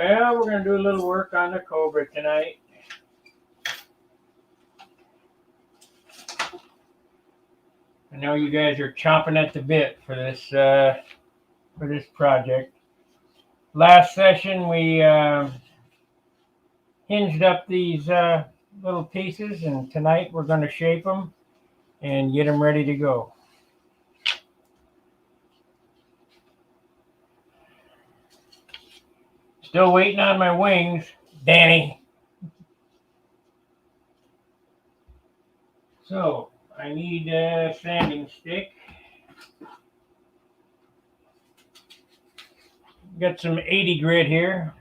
Well, we're going to do a little work on the Cobra tonight. I know you guys are chomping at the bit for this project. Last session we hinged up these little pieces, and tonight we're going to shape them and get them ready to go. Still waiting on my wings, Danny. So I need a sanding stick. Got some 80 grit here.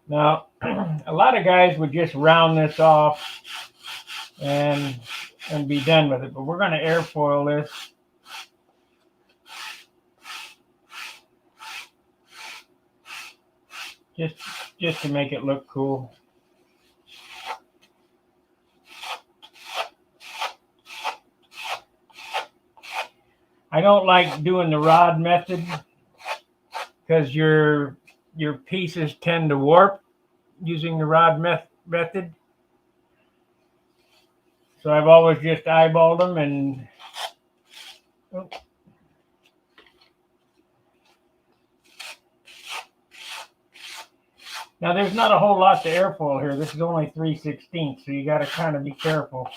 Now, a lot of guys would just round this off and be done with it, but we're going to airfoil this. Just to make it look cool. I don't like doing the rod method because your pieces tend to warp using the rod method. So I've always just eyeballed them and now there's not a whole lot to airfoil here. This is only 3/16, so you got to kind of be careful.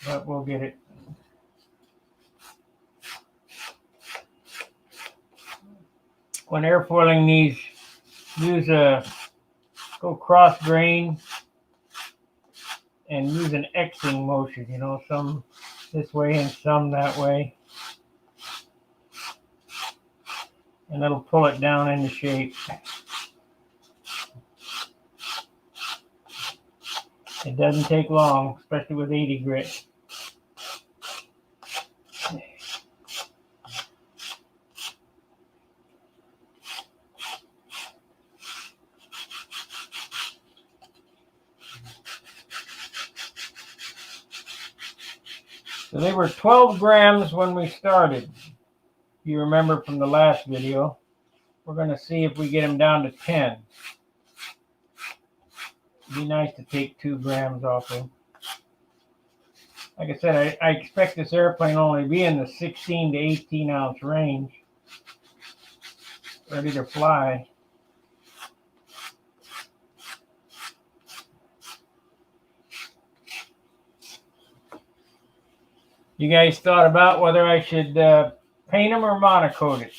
But we'll get it. When airfoiling these, go cross grain and use an Xing motion, you know, some this way and some that way. And it'll pull it down into shape. It doesn't take long, especially with 80 grit. So they were 12 grams when we started. If you remember from the last video, we're going to see if we get them down to 10. It'd be nice to take 2 grams off them. Like I said, I expect this airplane only be in the 16 to 18 ounce range. Ready to fly. You guys thought about whether I should paint them or monocoat it?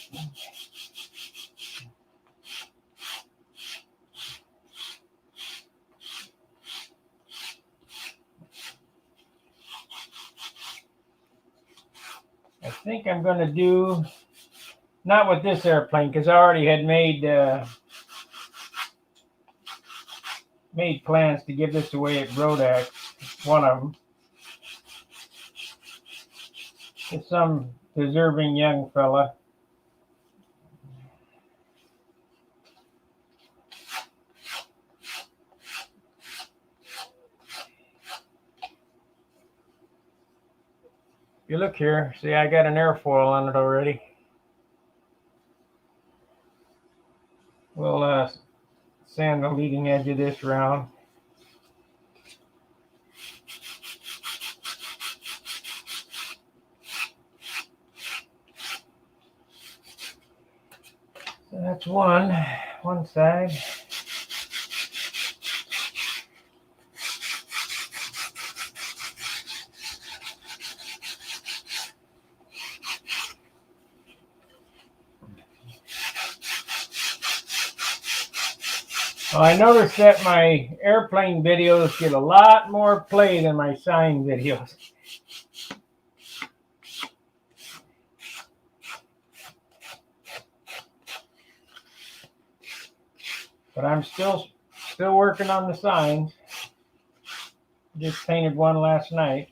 I think I'm going to do, not with this airplane, because I already had made plans to give this away at Rodax, one of them. To some deserving young fella. If you look here, see I got an airfoil on it already. We'll sand the leading edge of this round. So that's one side. Well, I noticed that my airplane videos get a lot more play than my sign videos. But I'm still working on the signs. Just painted one last night.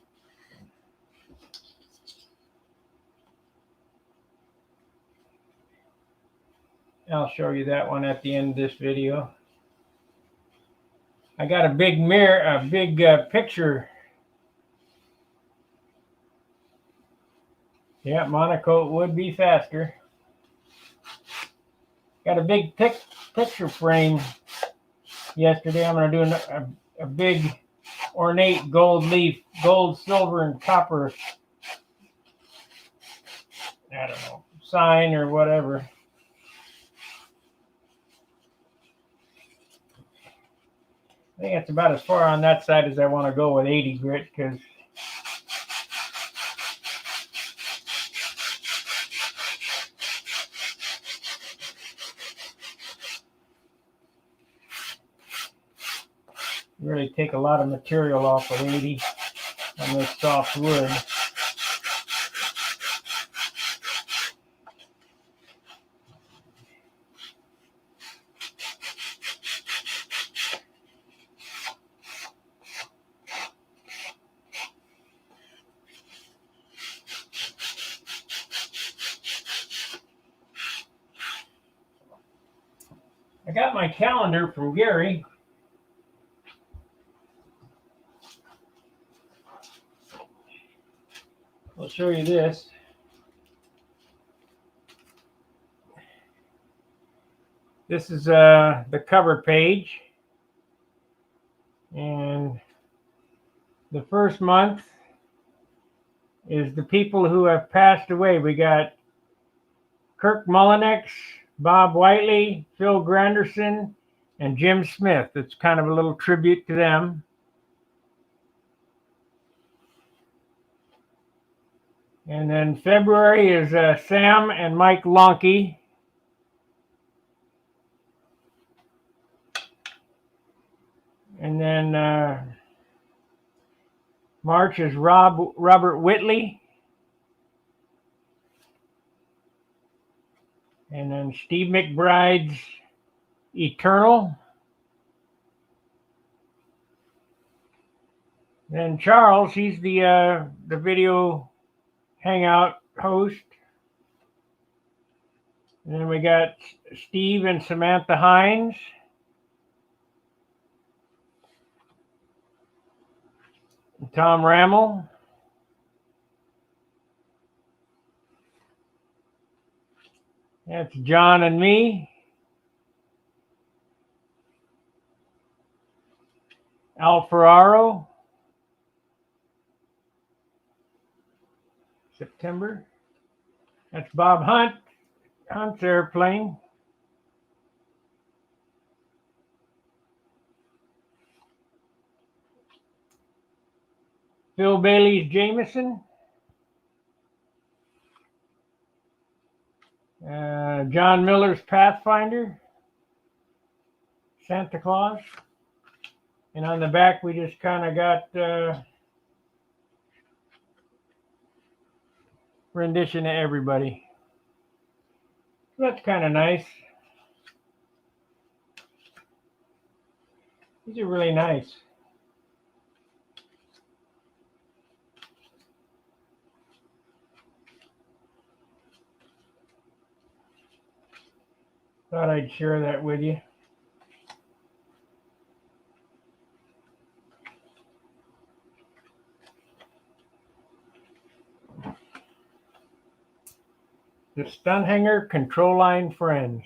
I'll show you that one at the end of this video. I got a big mirror, a big picture Yeah, monocoat would be faster. Got a big picture frame yesterday. I'm going to do a big ornate gold leaf, gold, silver, and copper, I don't know, sign or whatever. I think that's about as far on that side as I want to go with 80 grit, because you really take a lot of material off with 80 on this soft wood. I got my calendar from Gary. I'll show you this. This is the cover page. And the first month is the people who have passed away. We got Kirk Mullinex, Bob Whiteley, Phil Granderson, and Jim Smith. It's kind of a little tribute to them. And then February is Sam and Mike Lonke. And then March is Robert Whitley. And then Steve McBride's Eternal. Then Charles, he's the video hangout host. And then we got Steve and Samantha Hines. Tom Rammel. That's John and me. Al Ferraro. September. That's Bob Hunt's airplane. Phil Bailey's Jameson. John Miller's Pathfinder. Santa Claus. And on the back, we just kind of got rendition to everybody. That's kind of nice. These are really nice. Thought I'd share that with you. The Stunhanger Control Line Friends.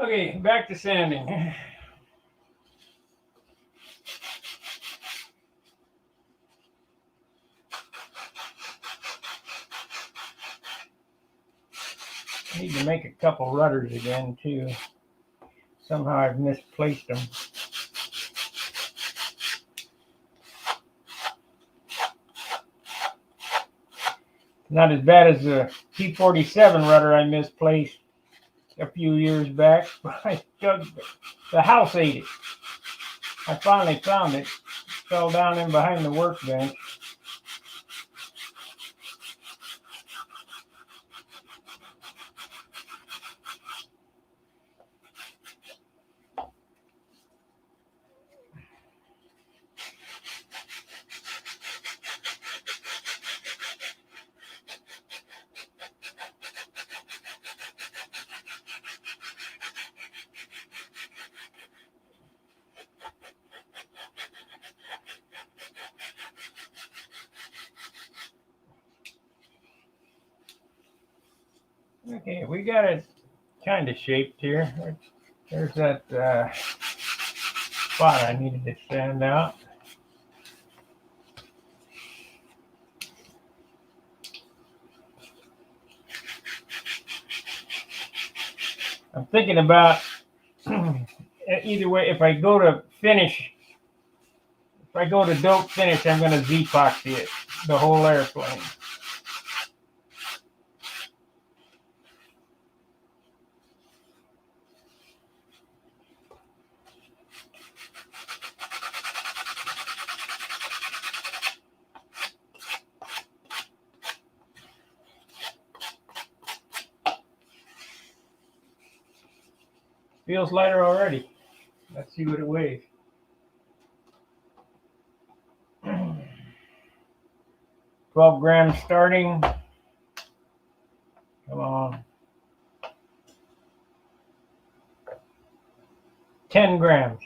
Okay, back to sanding. I need to make a couple rudders again too. Somehow I've misplaced them. Not as bad as the P47 rudder I misplaced a few years back, but the house ate it. I finally found it. fell down in behind the workbench. Okay, we got it kind of shaped here. There's that spot I needed to sand out. I'm thinking about either way, if I go to dope finish, I'm going to Z-epoxy it, the whole airplane. Feels lighter already. Let's see what it weighs. 12 grams starting. Come on. 10 grams.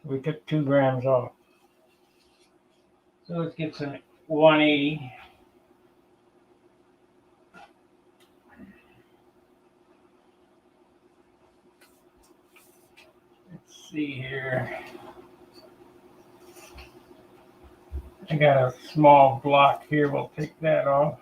We took 2 grams off. So let's get some 180. Let's see here. I got a small block here. We'll take that off.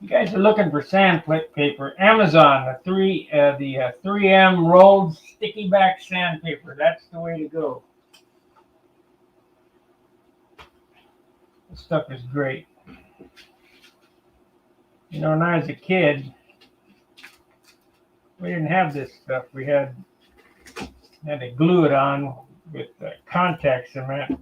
You guys are looking for sandpaper. Amazon, the 3M rolled sticky back sandpaper. That's the way to go. This stuff is great. You know, when I was a kid, we didn't have this stuff. We had to glue it on with contact cement.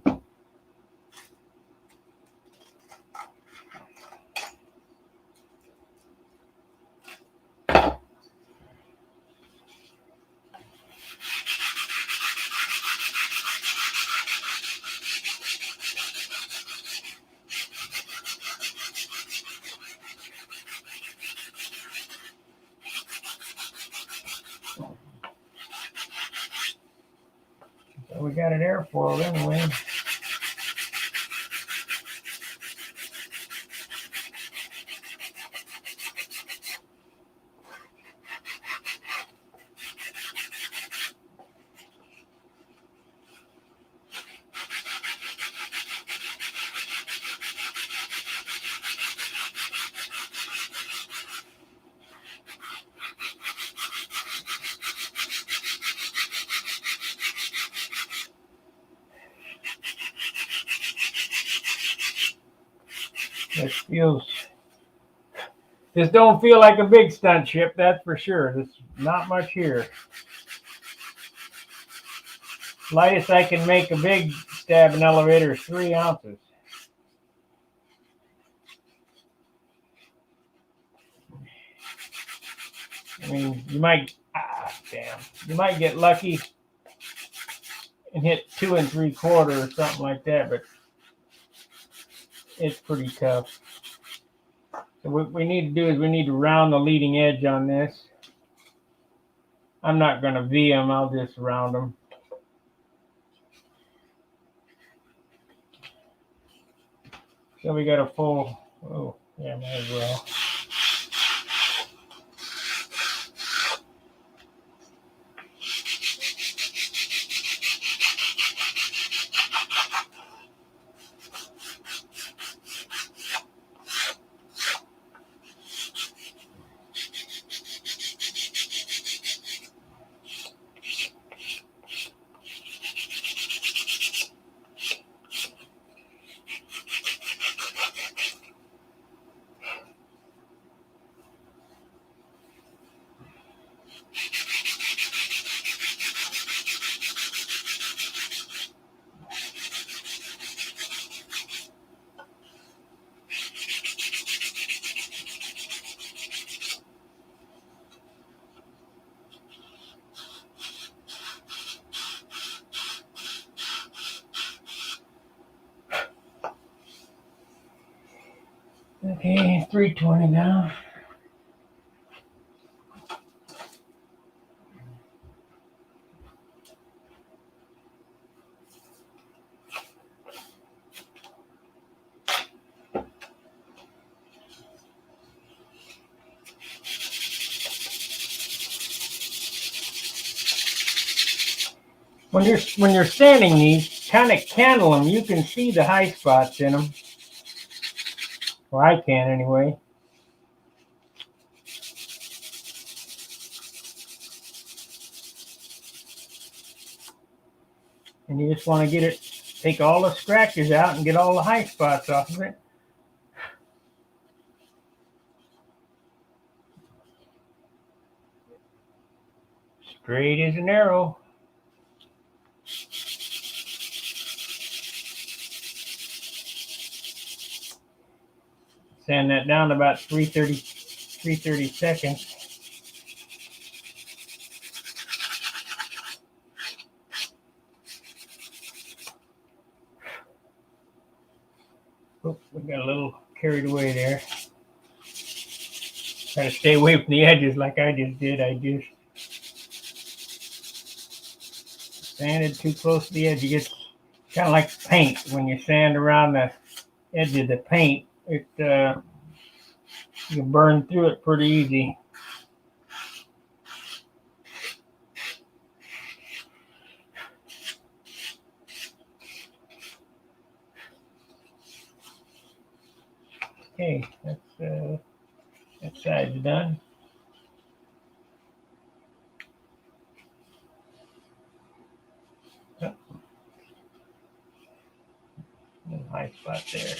So we got it airfoiled anyway. This don't feel like a big stunt ship, that's for sure. There's not much here. Lightest I can make a big stab in elevator is 3 ounces. I mean, you might get lucky and hit 2 3/4 or something like that, but it's pretty tough. So what we need to do is we need to round the leading edge on this. I'm not going to V them, I'll just round them. So we got a full, oh, yeah, might as well. Okay, 320 now. When you're sanding these, kind of candle them. You can see the high spots in them. Well, I can anyway. And you just want to get it, take all the scratches out and get all the high spots off of it. Straight as an arrow. Sand that down to about 330 seconds. Oh, we got a little carried away there. Try to stay away from the edges like I just did. I just sanded too close to the edge. You get kind of like paint. When you sand around the edge of the paint, you burn through it pretty easy. Okay, that side's done. Oh, little high spot there.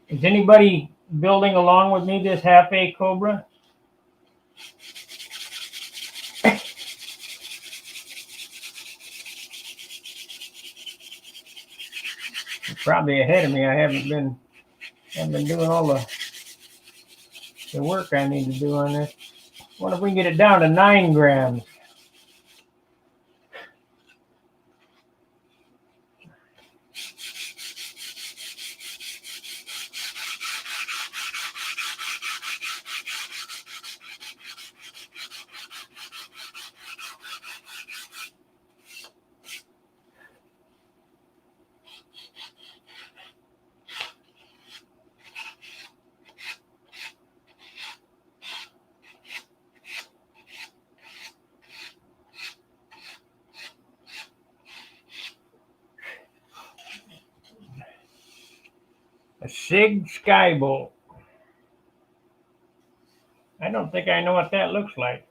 Is anybody building along with me this half A Cobra? You're probably ahead of me. I haven't been doing all the work I need to do on this. What if we can get it down to 9 grams? A Sig Skybolt. I don't think I know what that looks like.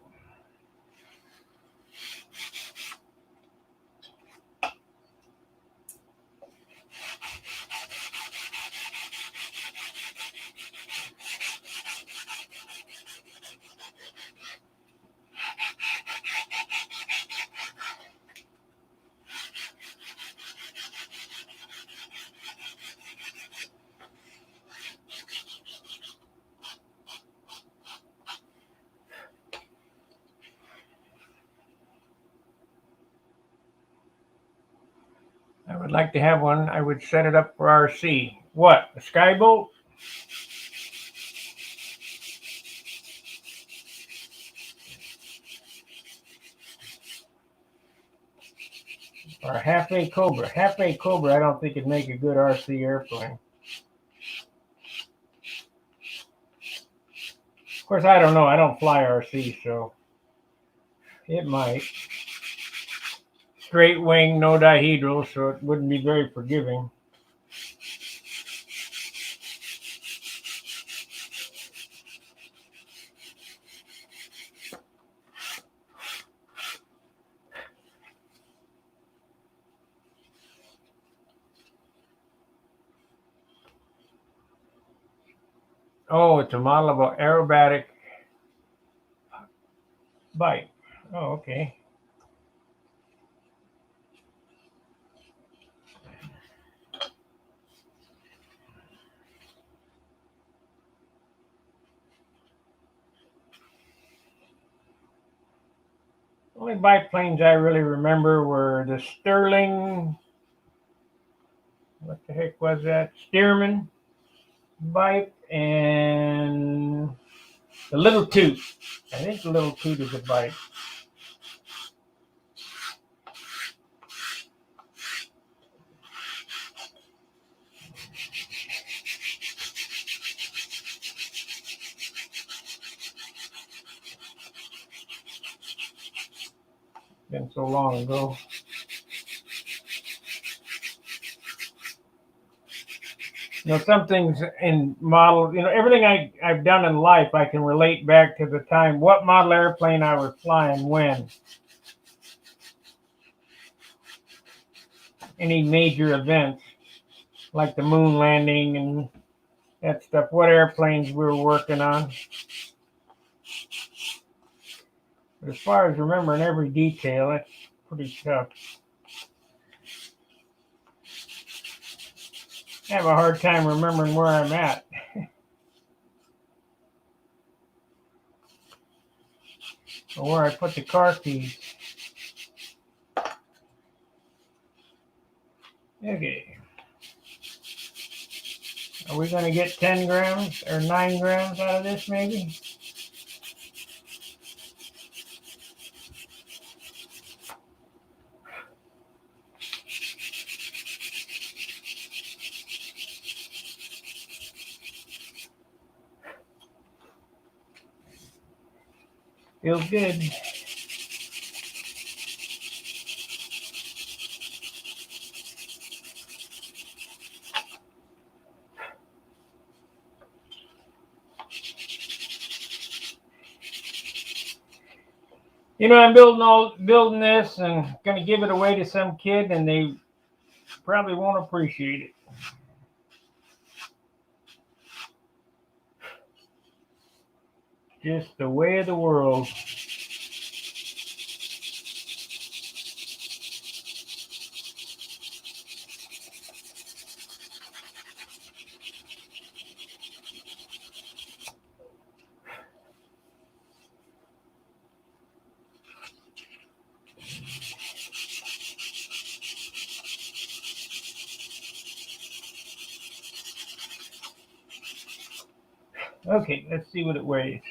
I would like to have one. I would set it up for RC. What? A Skybolt? Or a half A Cobra? Half A Cobra, I don't think it'd make a good RC airplane. Of course, I don't know. I don't fly RC, so it might. Straight wing, no dihedral, so it wouldn't be very forgiving. Oh, it's a model of an aerobatic bike. Oh, okay. Only biplanes I really remember were the Sterling, what the heck was that? Stearman bike and the Little Toot. I think the Little Toot is a bike. Been so long ago. Some things in model, everything I've done in life, I can relate back to the time, what model airplane I was flying when. Any major events, like the moon landing and that stuff, what airplanes we were working on. But as far as remembering every detail, that's pretty tough. I have a hard time remembering where I'm at. Or where I put the car keys. Okay. Are we going to get 10 grams or 9 grams out of this maybe? Feels good. I'm building this and going to give it away to some kid, and they probably won't appreciate it. Just the way of the world. Okay, let's see what it weighs.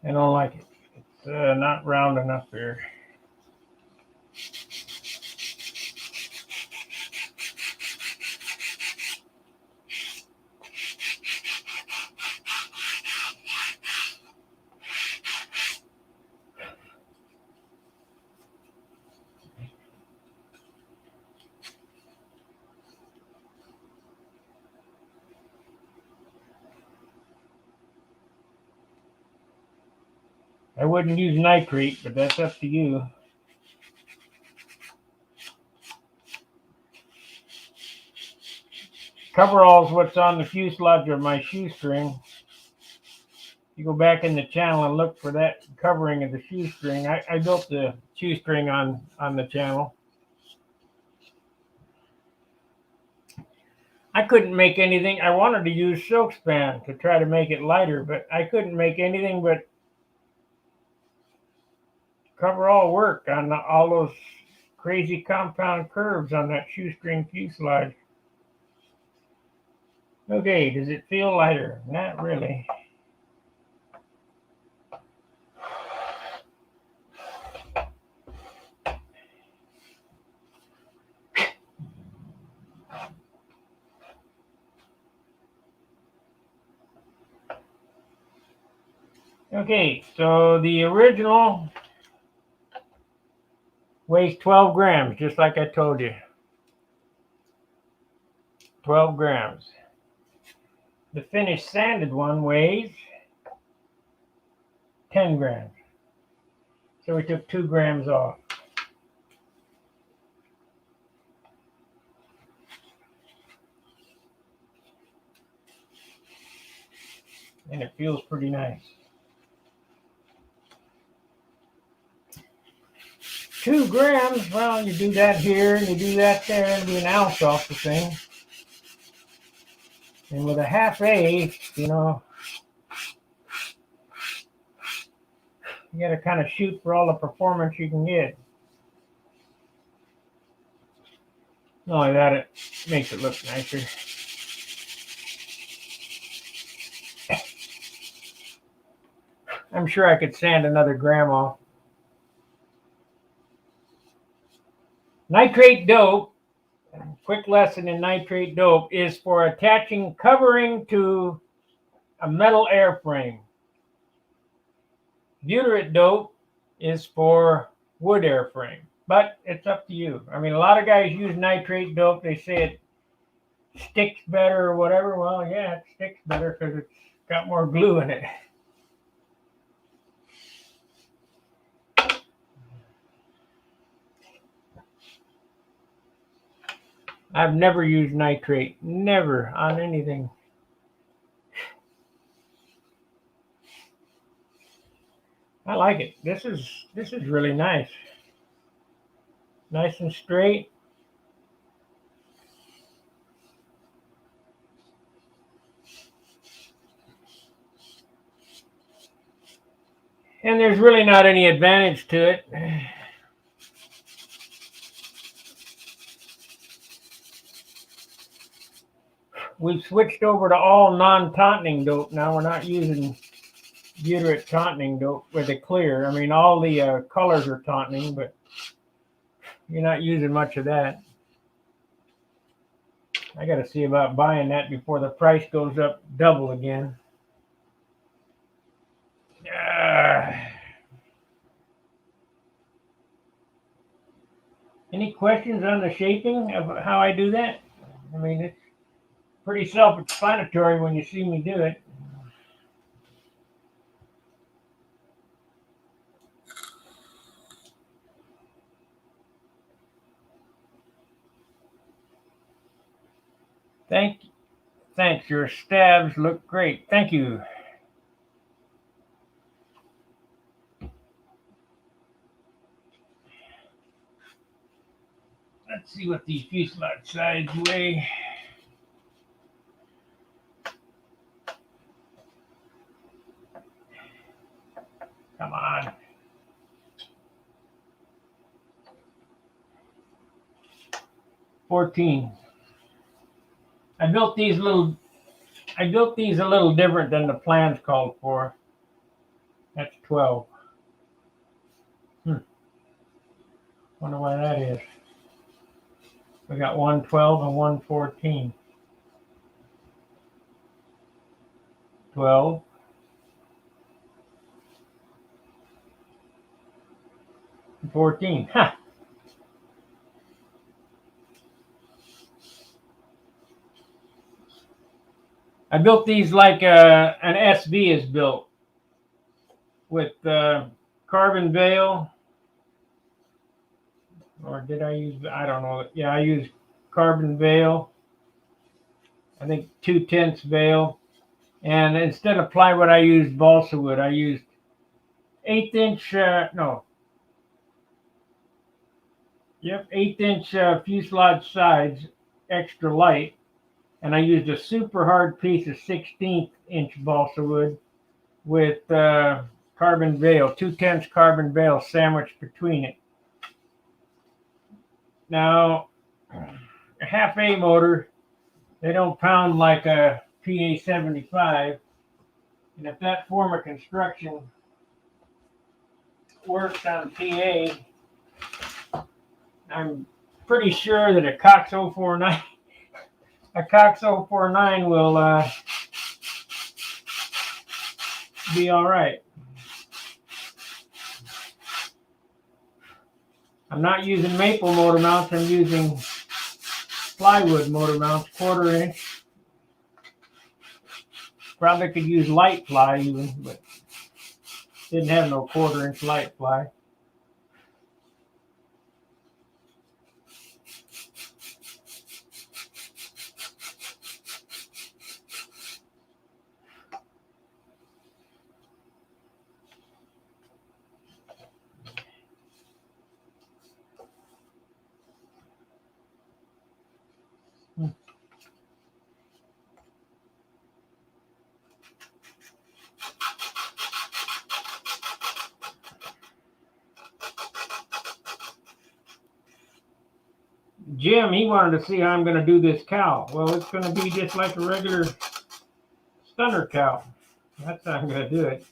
I don't like it. It's not round enough there. I wouldn't use nitrate, but that's up to you. Coverall's what's on the fuselage of my shoestring. You go back in the channel and look for that covering of the shoestring. I built the shoestring on the channel. I couldn't make anything. I wanted to use silk span to try to make it lighter, but I couldn't make anything but coverall work on all those crazy compound curves on that shoestring fuselage. Okay, does it feel lighter? Not really. Okay, so the original weighs 12 grams, just like I told you. 12 grams. The finished sanded one weighs 10 grams. So we took 2 grams off. And it feels pretty nice. 2 grams, well, you do that here and you do that there and be an ounce off the thing. And with a half A, you know, you got to kind of shoot for all the performance you can get. Not only that, it makes it look nicer. I'm sure I could sand another gram off. Nitrate dope, quick lesson in nitrate dope, is for attaching covering to a metal airframe. Butyrate dope is for wood airframe, but it's up to you. I mean, a lot of guys use nitrate dope. They say it sticks better or whatever. Well, yeah, it sticks better because it's got more glue in it. I've never used nitrate, never on anything. I like it. This is really nice. Nice and straight. And there's really not any advantage to it. We've switched over to all non-tautening dope now. We're not using butyrate tautening dope with the clear. I mean, all the colors are tautening, but you're not using much of that. I got to see about buying that before the price goes up double again. Any questions on the shaping of how I do that? I mean, it's pretty self-explanatory when you see me do it. Thanks. Your stabs look great. Thank you. Let's see what these fuselage sides weigh. Come on. $14. I built these a little different than the plans called for. That's 12. Wonder why that is. We got 112 and 114. 12. And 14. Ha! I built these like an SV is built with carbon veil. Or did I use, I don't know. Yeah, I used carbon veil. I think 2/10 veil. And instead of plywood, I used balsa wood. I used 1/8 inch, 1/8 inch fuselage sides, extra light. And I used a super hard piece of 1/16 inch balsa wood with carbon veil, 2/10 carbon veil sandwiched between it. Now, a half A motor, they don't pound like a PA 75. And if that form of construction works on PA, I'm pretty sure that a Cox 049 will be all right. I'm not using maple motor mounts. I'm using plywood motor mounts, 1/4 inch. Probably could use light ply even, but didn't have no 1/4 inch light ply. Jim, he wanted to see how I'm going to do this cowl. Well, it's going to be just like a regular stunner cowl. That's how I'm going to do it.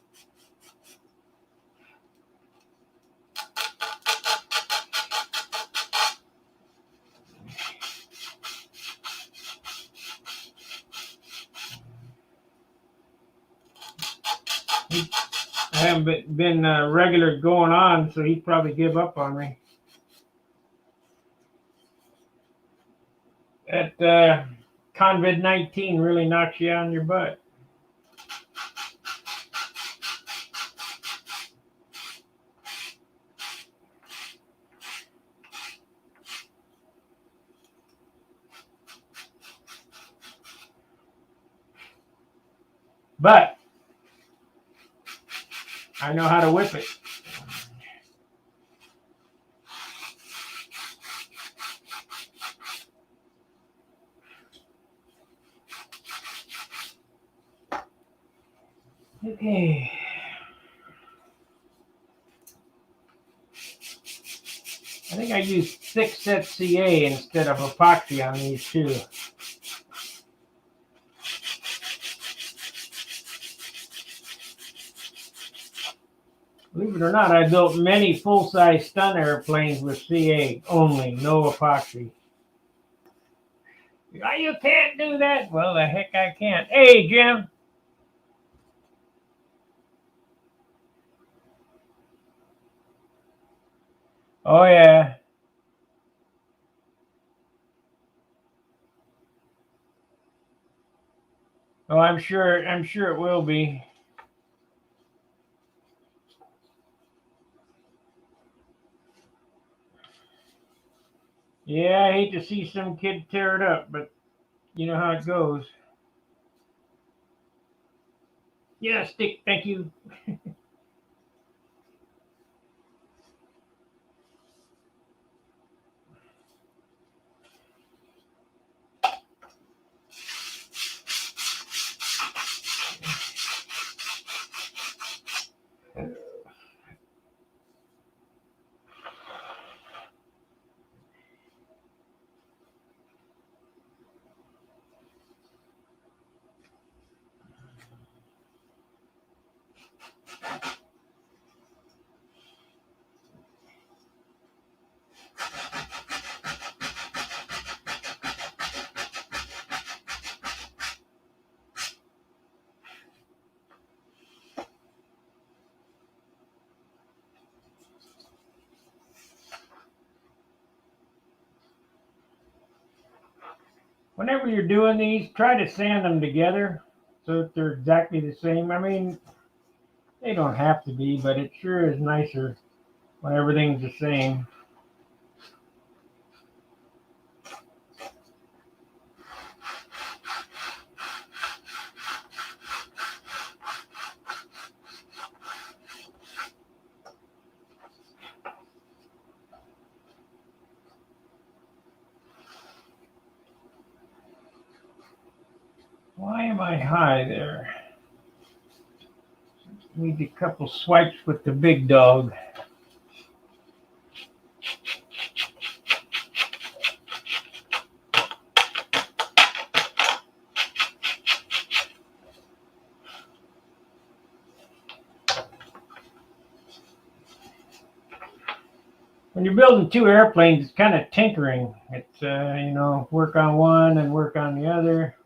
I haven't been regular going on, so he'd probably give up on me. That COVID-19 really knocks you on your butt. But I know how to whip it. Okay. I think I used 6 set CA instead of epoxy on these two. Believe it or not, I built many full-size stun airplanes with CA only, no epoxy. Oh, you can't do that. Well, the heck I can't. Hey, Jim. Oh, yeah. Oh, I'm sure it will be. Yeah, I hate to see some kid tear it up, but you know how it goes. Yeah, stick, thank you. Whenever you're doing these, try to sand them together so that they're exactly the same. I mean, they don't have to be, but it sure is nicer when everything's the same. Why am I high there? Need a couple swipes with the big dog. When you're building two airplanes, it's kind of tinkering. It's, work on one and work on the other.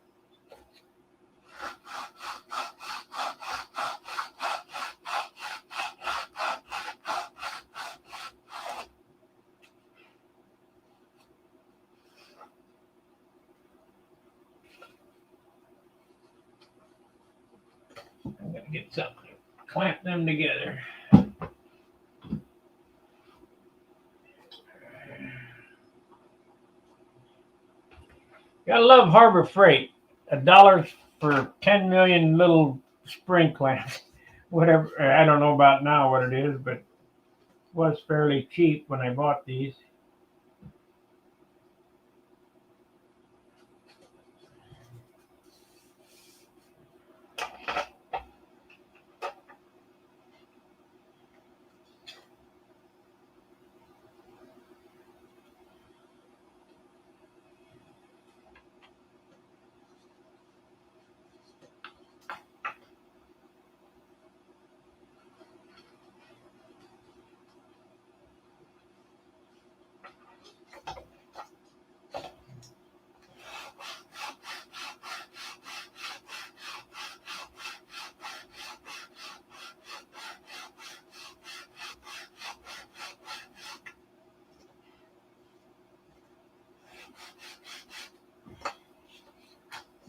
I'm going to get something to clamp them together. Gotta love Harbor Freight. $1 for 10 million little spring clamps. Whatever, I don't know about now what it is, but it was fairly cheap when I bought these.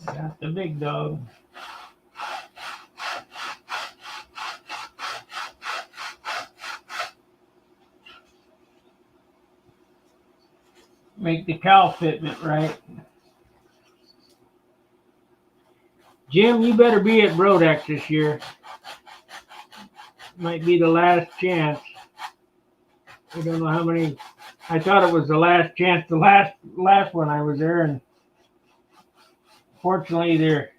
Got the big dog. Make the cowl fitment right. Jim, you better be at Brodex this year. Might be the last chance. I don't know how many. I thought it was the last chance. The last one I was there, and fortunately they're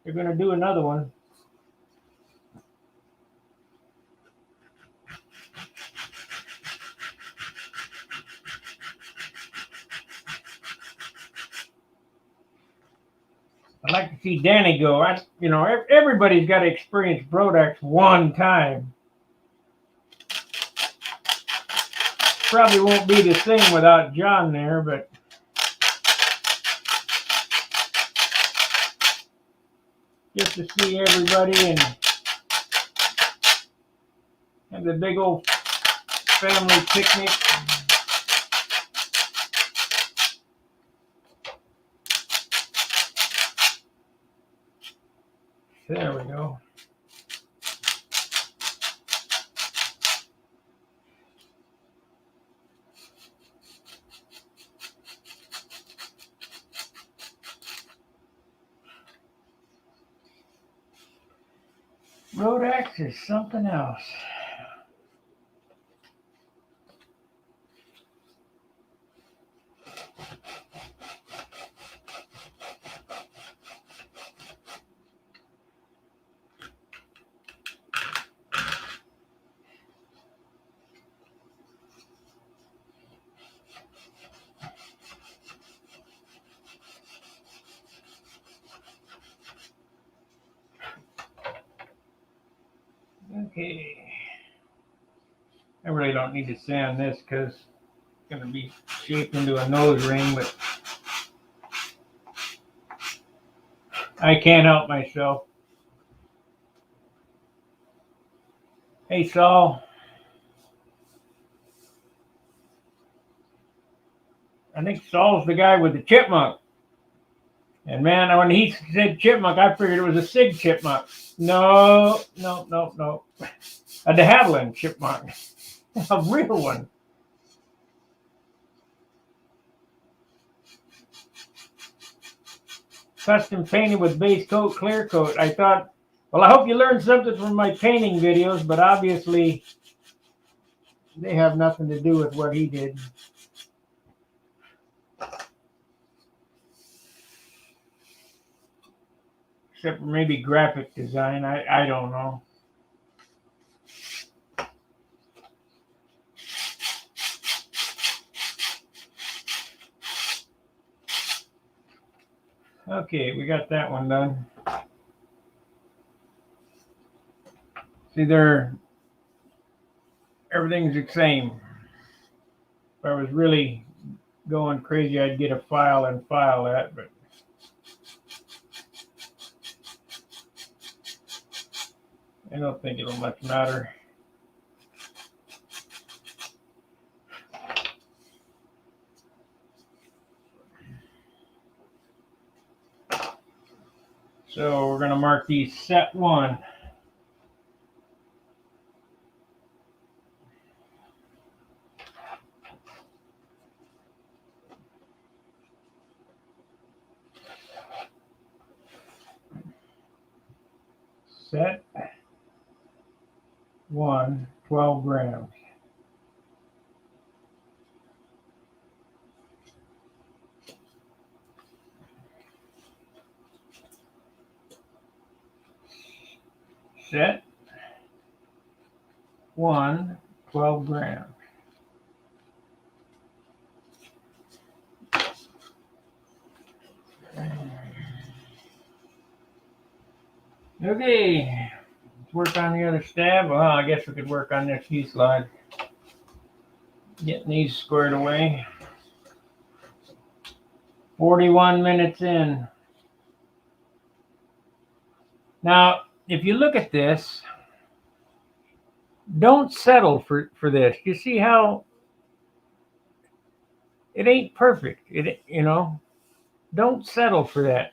going to do another one. I'd like to see Danny go. Everybody's got to experience Brodex one time. Probably won't be the same without John there, but just to see everybody and have the big old family picnic. There we go. Brodex is something else. Okay. I really don't need to sand this because it's going to be shaped into a nose ring, but I can't help myself. Hey, Saul. I think Saul's the guy with the chipmunk. And man, when he said chipmunk, I figured it was a Sig chipmunk. No. A de Havilland chipmunk. A real one. Custom painted with base coat, clear coat. I thought, well, I hope you learned something from my painting videos, but obviously they have nothing to do with what he did. Except for maybe graphic design. I don't know. Okay, we got that one done. See, everything's the same. If I was really going crazy, I'd get a file and file that, but I don't think it'll much matter. So we're going to mark these set 1. Set 1, 12 grams. Set 1, 12 grams. Okay, let's work on the other stab. Well, I guess we could work on this fuselage. Getting these squared away. 41 minutes in. Now, if you look at this, don't settle for this. You see how it ain't perfect. Don't settle for that.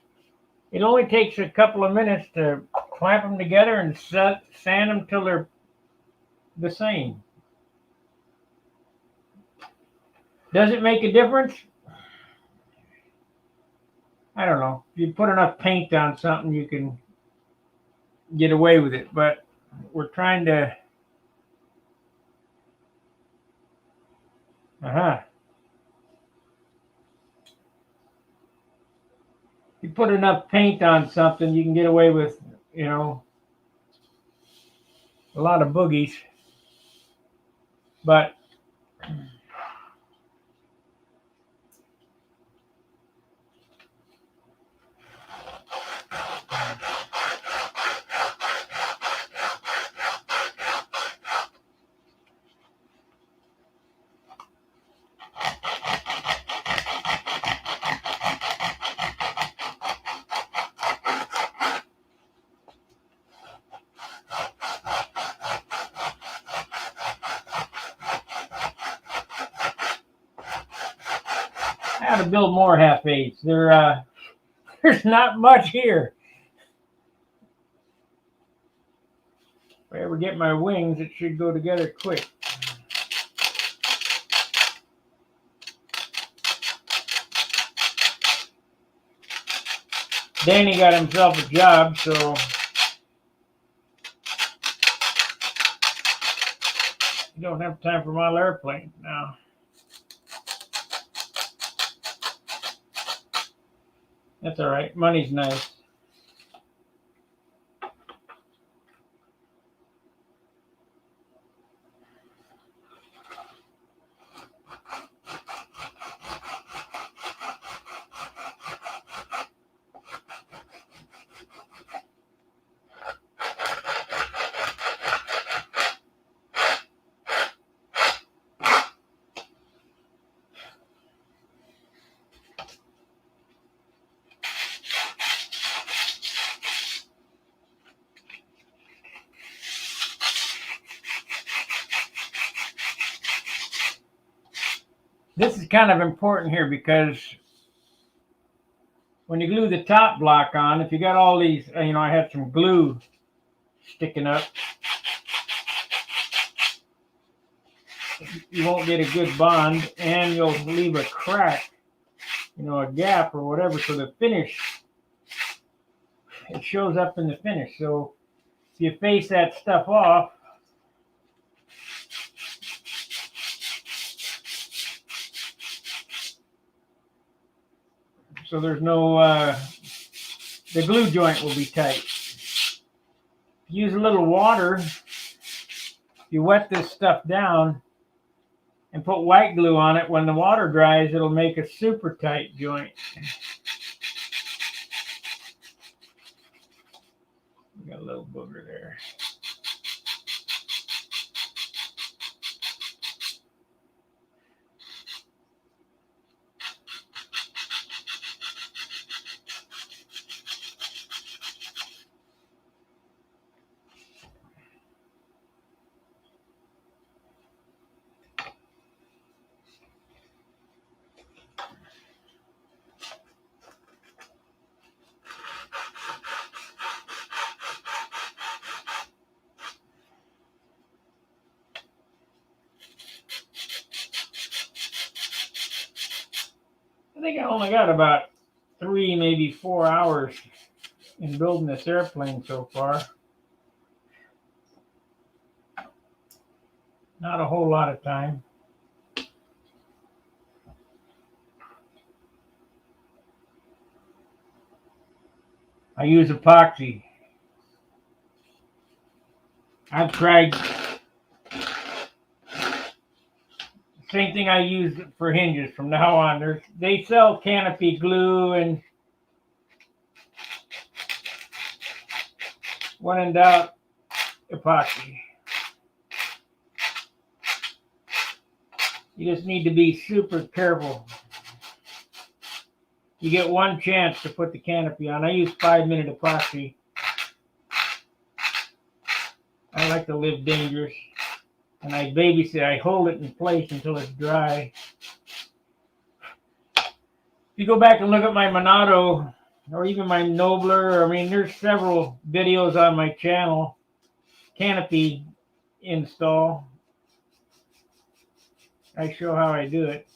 It only takes a couple of minutes to clamp them together and sand them till they're the same. Does it make a difference? I don't know. If you put enough paint on something, you can get away with it. But we're trying to... You put enough paint on something, you can get away with, you know, a lot of boogies. But how to build more half-eighths. There's not much here. If I ever get my wings, it should go together quick. Danny got himself a job, so you don't have time for model airplanes now. That's all right. Money's nice. This is kind of important here because when you glue the top block on, if you got all these, I had some glue sticking up, you won't get a good bond, and you'll leave a crack, a gap or whatever, so the finish, it shows up in the finish. So if you face that stuff off, so there's no, the glue joint will be tight. Use a little water. You wet this stuff down and put white glue on it. When the water dries, it'll make a super tight joint. We got a little booger there. I think I only got about 3, maybe 4 hours in building this airplane so far. Not a whole lot of time. I use epoxy. I've tried same thing I use for hinges from now on. They sell canopy glue, and when in doubt, epoxy. You just need to be super careful. You get one chance to put the canopy on. I use 5-minute epoxy. I like to live dangerous. And I babysit. I hold it in place until it's dry. If you go back and look at my Monado or even my Nobler. I mean, there's several videos on my channel, canopy install. I show how I do it.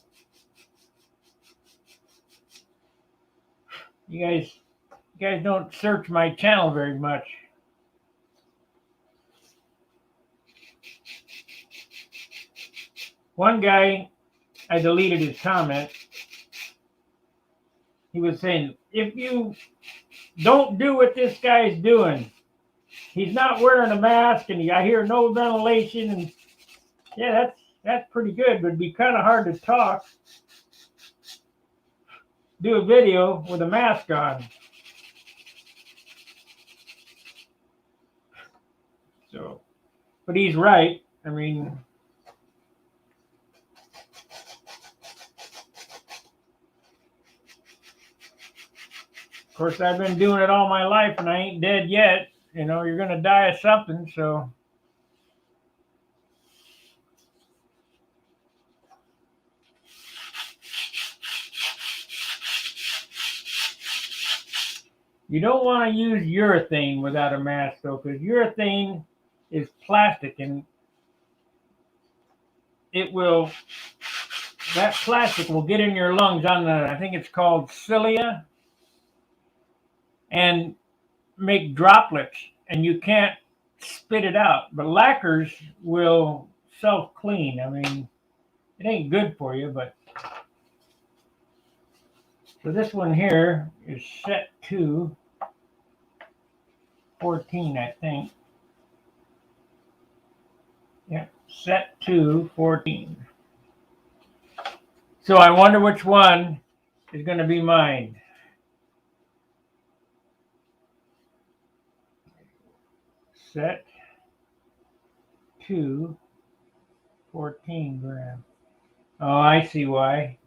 You guys don't search my channel very much. One guy, I deleted his comment. He was saying, if you don't do what this guy's doing, he's not wearing a mask and I hear no ventilation, and yeah, that's pretty good, but it'd be kind of hard to talk, do a video with a mask on. So, but he's right. I mean, of course, I've been doing it all my life and I ain't dead yet. You know, you're going to die of something, so. You don't want to use urethane without a mask, though, because urethane is plastic and that plastic will get in your lungs on I think it's called cilia, and make droplets, and you can't spit it out. But lacquers will self-clean. I mean, it ain't good for you, but. So this one here is set to 14, I think. Yeah, set to 14. So I wonder which one is going to be mine. Set to 14 grams. Oh, I see why.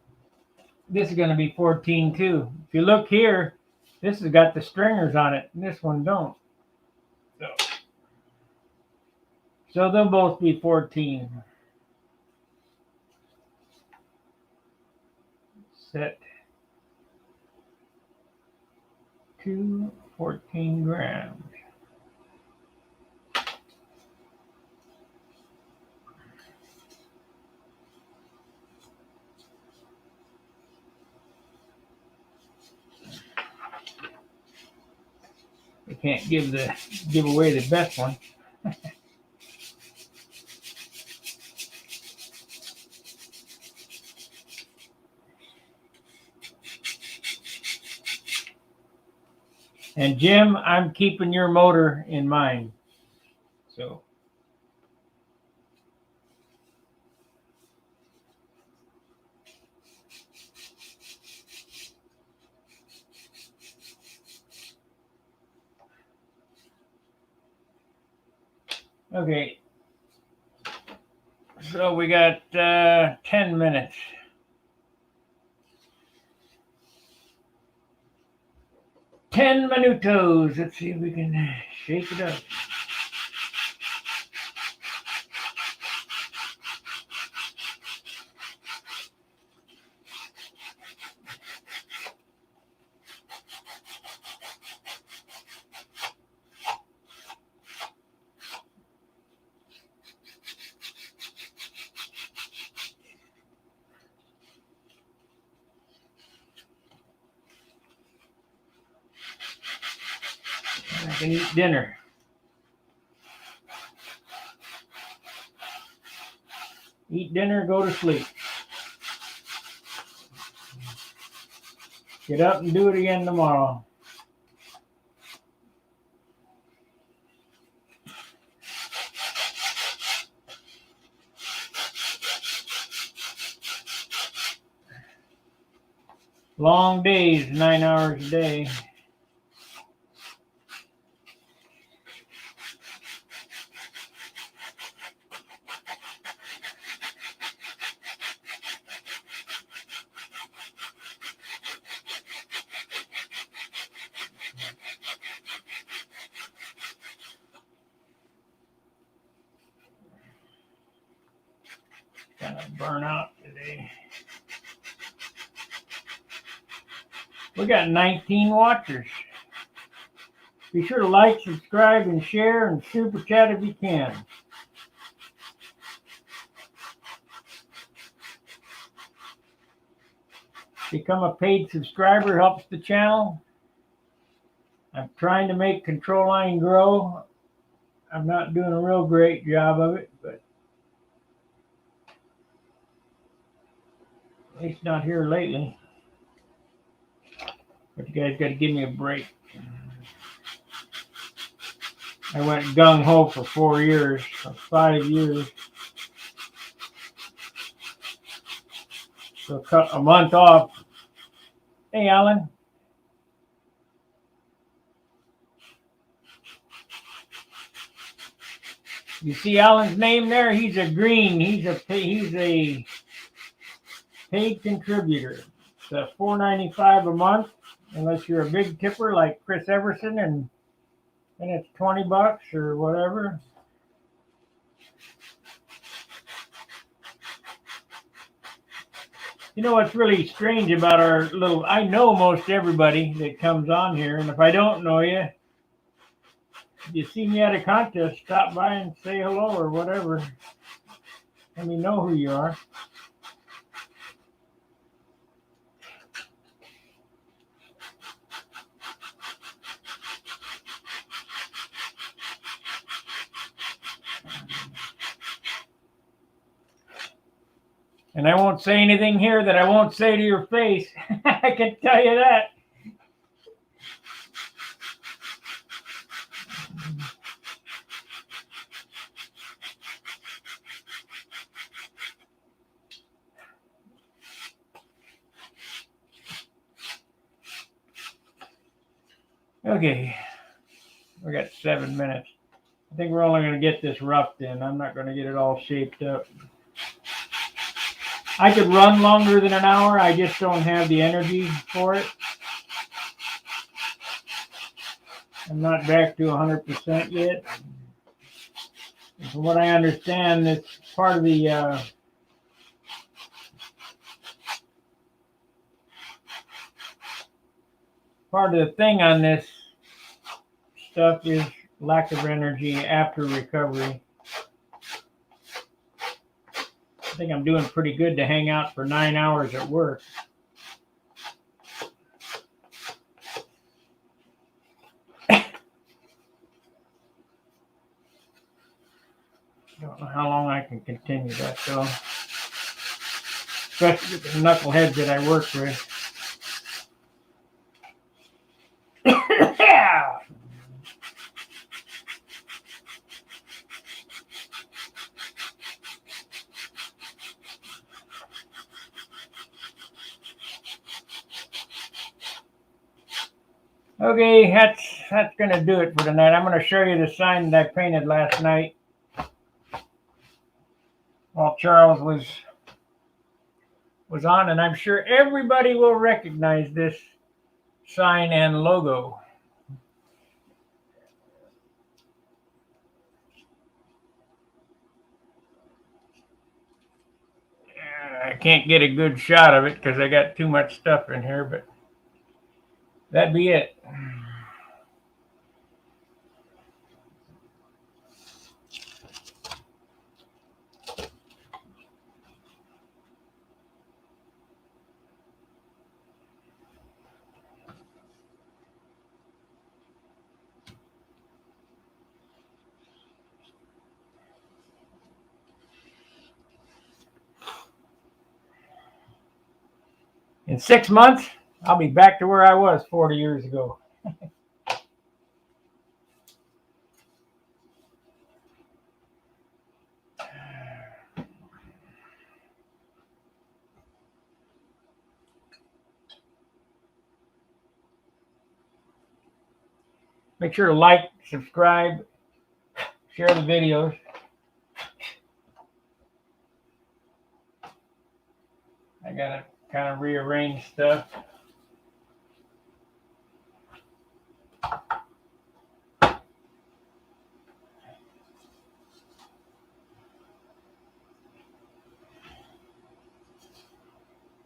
This is going to be 14 too. If you look here, this has got the stringers on it, and this one don't. So they'll both be 14. Set to 14 grams. I can't give away the best one. And Jim, I'm keeping your motor in mind. So. Okay. So we got 10 minutes. 10 minutos. Let's see if we can shake it up. I can eat dinner. Eat dinner, go to sleep. Get up and do it again tomorrow. Long days, 9 hours a day. Gonna burn out today. We got 19 watchers. Be sure to like, subscribe, and share, and super chat if you can. Become a paid subscriber, helps the channel. I'm trying to make Control Line grow. I'm not doing a real great job of it, but at least not here lately. But you guys got to give me a break. I went gung-ho for 4 years, or 5 years. So cut a month off. Hey, Alan. You see Alan's name there? He's a green. He's a paid contributor. It's $4.95 a month, unless you're a big tipper like Chris Everson, and it's $20 or whatever. You know what's really strange about our little... I know most everybody that comes on here, and if I don't know you, if you see me at a contest, stop by and say hello or whatever. Let me know who you are. And I won't say anything here that I won't say to your face. I can tell you that. Okay, we got 7 minutes. I think we're only going to get this roughed in. I'm not going to get it all shaped up. I could run longer than an hour. I just don't have the energy for it. I'm not back to 100% yet. And from what I understand, it's part of the thing on this stuff is lack of energy after recovery. I think I'm doing pretty good to hang out for 9 hours at work. Don't know how long I can continue that though. Especially with the knuckleheads that I work with. Yeah. Okay, that's gonna do it for tonight. I'm gonna show you the sign that I painted last night while Charles was on, and I'm sure everybody will recognize this sign and logo. I can't get a good shot of it because I got too much stuff in here, but that'd be it. In 6 months, I'll be back to where I was 40 years ago. Make sure to like, subscribe, share the videos. I gotta kind of rearrange stuff.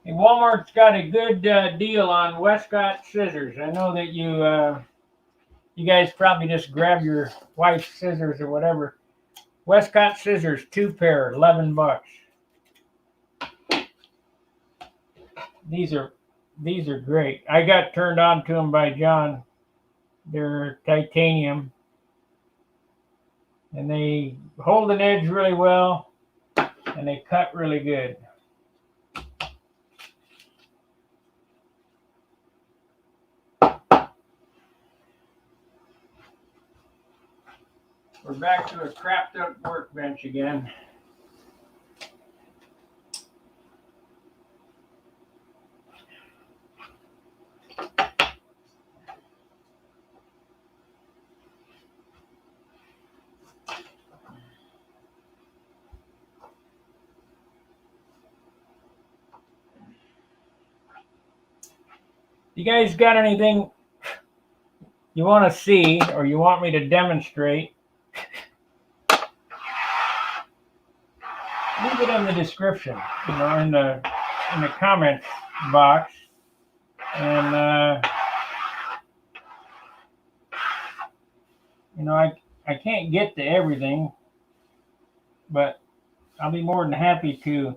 Hey, Walmart's got a good deal on Westcott scissors. I know that you guys probably just grab your wife's scissors or whatever. Westcott scissors, 2 pair, $11. These are great. I got turned on to them by John. They're titanium, and they hold an edge really well, and they cut really good. We're back to a crapped up workbench again. You guys got anything you want to see or you want me to demonstrate? Leave it in the description, in the comments box, and I can't get to everything, but I'll be more than happy to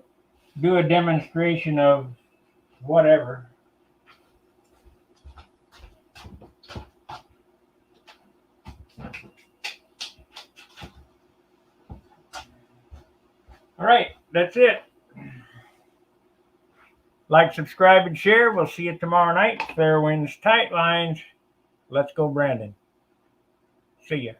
do a demonstration of whatever. All right, that's it. Like, subscribe, and share. We'll see you tomorrow night. Fair winds, tight lines. Let's go, Brandon. See ya.